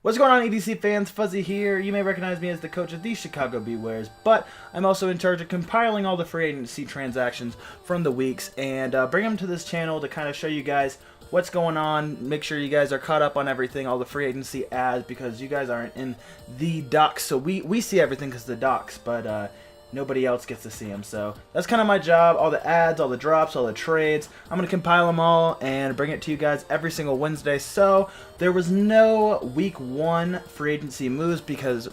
What's going on, EDC fans? Fuzzy here. You may recognize me as the coach of the Chicago Bears, but I'm also in charge of compiling all the free agency transactions from the weeks and bring them to this channel to kind of show you guys what's going on. Make sure you guys are caught up on everything, all the free agency ads, because you guys aren't in the docs. So we see everything because of the docs, but nobody else gets to see them. So that's kind of my job. All the ads, all the drops, all the trades. I'm going to compile them all and bring it to you guys every single Wednesday. So there was no week 1 free agency moves because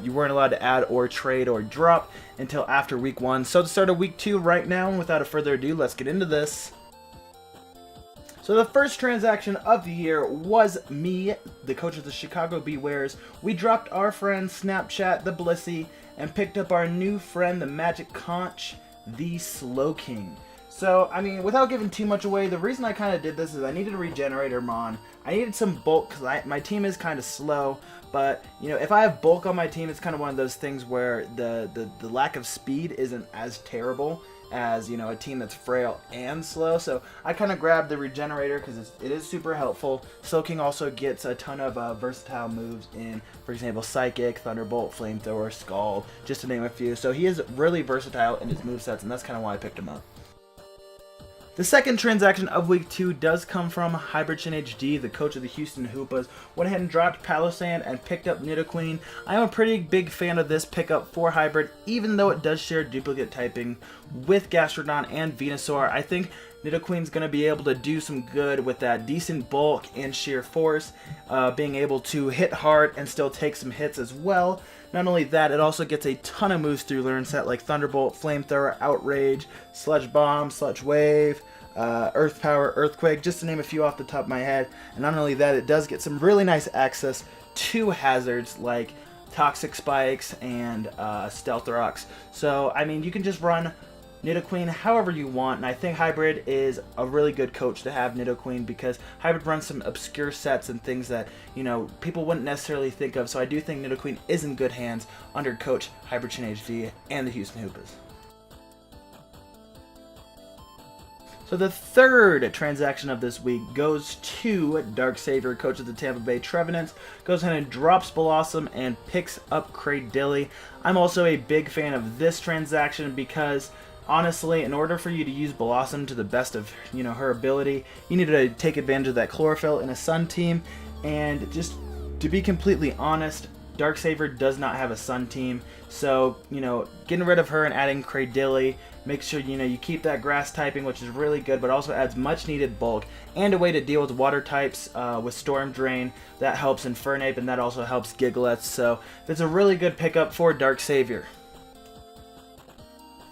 you weren't allowed to add or trade or drop until after week 1. So to start of week 2 right now, and without further ado, let's get into this. So the first transaction of the year was me, the coach of the Chicago Bears. We dropped our friend Snapchat, the Blissey, and picked up our new friend, the Magic Conch, the Slowking. So, I mean, without giving too much away, the reason I kind of did this is I needed a regenerator mon. I needed some bulk because my team is kind of slow. But, you know, if I have bulk on my team, it's kind of one of those things where the lack of speed isn't as terrible as, you know, a team that's frail and slow. So I kind of grabbed the regenerator because it is super helpful. Slowking also gets a ton of versatile moves in, for example, Psychic, Thunderbolt, Flamethrower, Scald, just to name a few. So he is really versatile in his movesets, and that's kind of why I picked him up. The second transaction of week 2 does come from Hybrid HD, the coach of the Houston Hoopas. Went ahead and dropped Palossand and picked up Nidoqueen. I am a pretty big fan of this pickup for Hybrid, even though it does share duplicate typing with Gastrodon and Venusaur. I think Nidoqueen's going to be able to do some good with that decent bulk and sheer force, being able to hit hard and still take some hits as well. Not only that, it also gets a ton of moves through Learn Set like Thunderbolt, Flamethrower, Outrage, Sludge Bomb, Sludge Wave, Earth Power, Earthquake, just to name a few off the top of my head. And not only that, it does get some really nice access to hazards like Toxic Spikes and Stealth Rocks. So, I mean, you can just run Nidoqueen however you want, and I think Hybrid is a really good coach to have Nidoqueen because Hybrid runs some obscure sets and things that, you know, people wouldn't necessarily think of. So I do think Nidoqueen is in good hands under coach Hybrid HV and the Houston Hoopas. So the third transaction of this week goes to Dark Savior, coach of the Tampa Bay Trevenant. Goes ahead and drops Blossom and picks up Cradilly. I'm also a big fan of this transaction because honestly, in order for you to use Blossom to the best of, you know, her ability, you need to take advantage of that chlorophyll in a Sun team. And just to be completely honest, Dark Savior does not have a Sun team. So, you know, getting rid of her and adding Cradilly, make sure, you know, you keep that grass typing, which is really good, but also adds much needed bulk and a way to deal with water types with Storm Drain. That helps Infernape, and that also helps Gigalets. So it's a really good pickup for Dark Savior.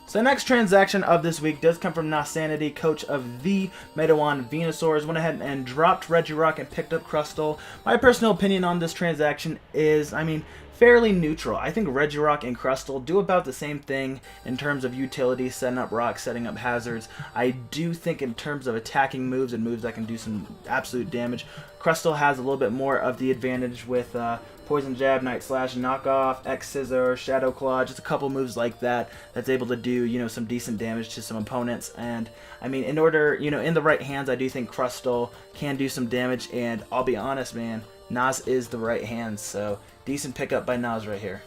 So the next transaction of this week does come from Nasanity, coach of the Medawan Venusaurs. Went ahead and dropped Regirock and picked up Crustal. My personal opinion on this transaction is, I mean, fairly neutral. I think Regirock and Crustal do about the same thing in terms of utility, setting up rocks, setting up hazards. I do think in terms of attacking moves and moves that can do some absolute damage, Crustal has a little bit more of the advantage with Poison Jab, Night Slash, Knockoff, X Scissor, Shadow Claw, just a couple moves like that that's able to do, you know, some decent damage to some opponents. And I mean, in order, you know, in the right hands, I do think Crustal can do some damage. And I'll be honest, man, Nas is the right hand, so decent pickup by Nas right here.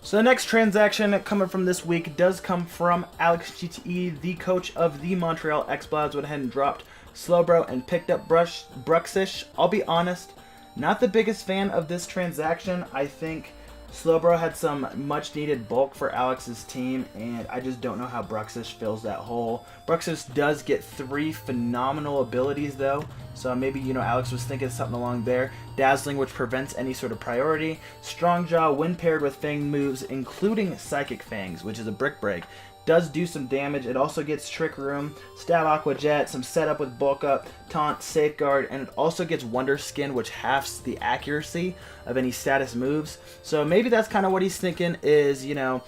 So the next transaction coming from this week does come from Alex GTE, the coach of the Montreal X-Bloods. Went ahead and dropped Slowbro and picked up Bruxish. I'll be honest, not the biggest fan of this transaction. I think Slowbro had some much needed bulk for Alex's team, and I just don't know how Bruxish fills that hole. Bruxish does get 3 phenomenal abilities though, so maybe, you know, Alex was thinking something along there. Dazzling, which prevents any sort of priority. Strong Jaw, when paired with Fang moves, including Psychic Fangs, which is a Brick Break, does do some damage. It also gets Trick Room, Stab Aqua Jet, some setup with Bulk Up, Taunt, Safeguard, and it also gets Wonder Skin, which halves the accuracy of any status moves. So maybe that's kind of what he's thinking is, you know,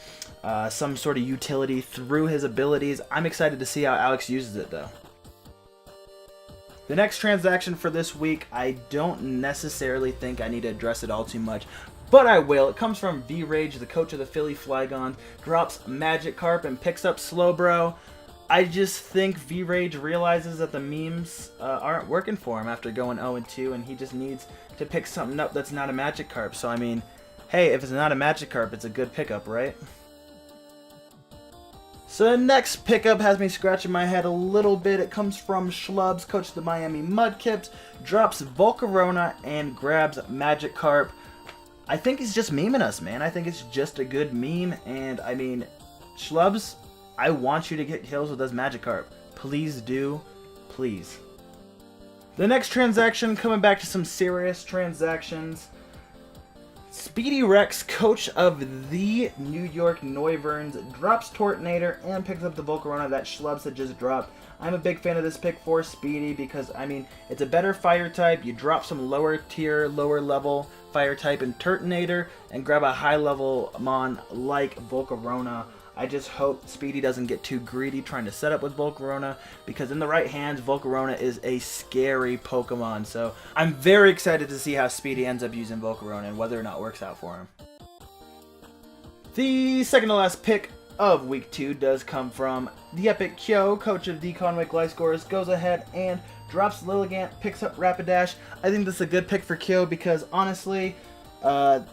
some sort of utility through his abilities. I'm excited to see how Alex uses it though. The next transaction for this week, I don't necessarily think I need to address it all too much, but I will. It comes from Beerage, the coach of the Philly Flygon, drops Magikarp and picks up Slowbro. I just think Beerage realizes that the memes aren't working for him after going 0-2, and he just needs to pick something up that's not a Magikarp. So, I mean, hey, if it's not a Magikarp, it's a good pickup, right? So the next pickup has me scratching my head a little bit. It comes from Schlubs, coach of the Miami Mudkips, drops Volcarona and grabs Magikarp. I think he's just memeing us, man. I think it's just a good meme, and I mean, Schlubs, I want you to get kills with this Magikarp. Please do. Please. The next transaction, coming back to some serious transactions. Speedy Rex, coach of the New York Noivern, drops Tortinator and picks up the Volcarona that Schlubs had just dropped. I'm a big fan of this pick for Speedy because, I mean, it's a better fire type. You drop some lower tier, lower level fire type in Tortinator and grab a high level Mon like Volcarona. I just hope Speedy doesn't get too greedy trying to set up with Volcarona, because in the right hands, Volcarona is a scary Pokemon. So I'm very excited to see how Speedy ends up using Volcarona and whether or not it works out for him. The second to last pick of Week 2 does come from the Epic Kyo, coach of the Conwick Lightscores, goes ahead and drops Lilligant, picks up Rapidash. I think this is a good pick for Kyo because, honestly,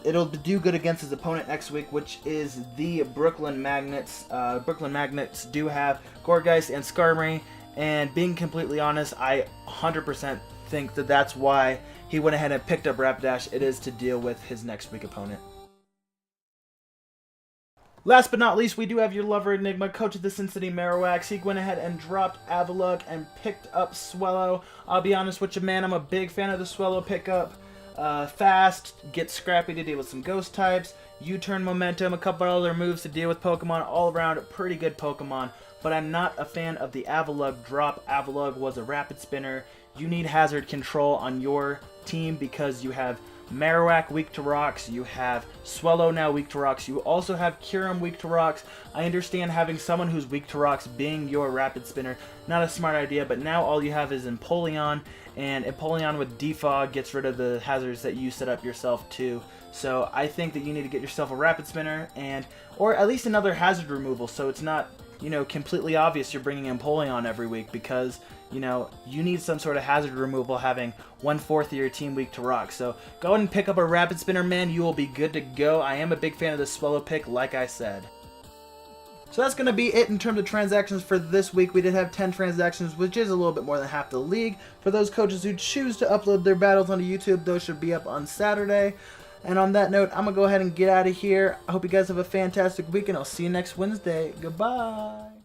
it'll do good against his opponent next week, which is the Brooklyn Magnets. Brooklyn Magnets do have Gourgeist and Skarmory, and being completely honest, I 100% think that that's why he went ahead and picked up Rapidash. It is to deal with his next week opponent. Last but not least, we do have your lover Enigma, coach of the Cincinnati Marowaks. He went ahead and dropped Avalugg and picked up Swellow. I'll be honest with you, man, I'm a big fan of the Swellow pickup. Fast, gets scrappy to deal with some ghost types, U-turn momentum, a couple other moves to deal with Pokemon, all around pretty good Pokemon, but I'm not a fan of the Avalugg drop. Avalugg was a rapid spinner. You need hazard control on your team because you have Marowak weak to rocks, you have Swellow now weak to rocks, you also have Kyurem weak to rocks. I understand having someone who's weak to rocks being your rapid spinner, not a smart idea, but now all you have is Empoleon, and Empoleon with Defog gets rid of the hazards that you set up yourself too. So I think that you need to get yourself a rapid spinner, or at least another hazard removal, so it's not, you know, completely obvious you're bringing Empoleon every week, because, you know, you need some sort of hazard removal having 1/4 of your team weak to rock. So go ahead and pick up a rapid spinner, man. You will be good to go. I am a big fan of the Swellow pick, like I said. So that's going to be it in terms of transactions for this week. We did have 10 transactions, which is a little bit more than half the league. For those coaches who choose to upload their battles onto YouTube, those should be up on Saturday. And on that note, I'm going to go ahead and get out of here. I hope you guys have a fantastic week, and I'll see you next Wednesday. Goodbye.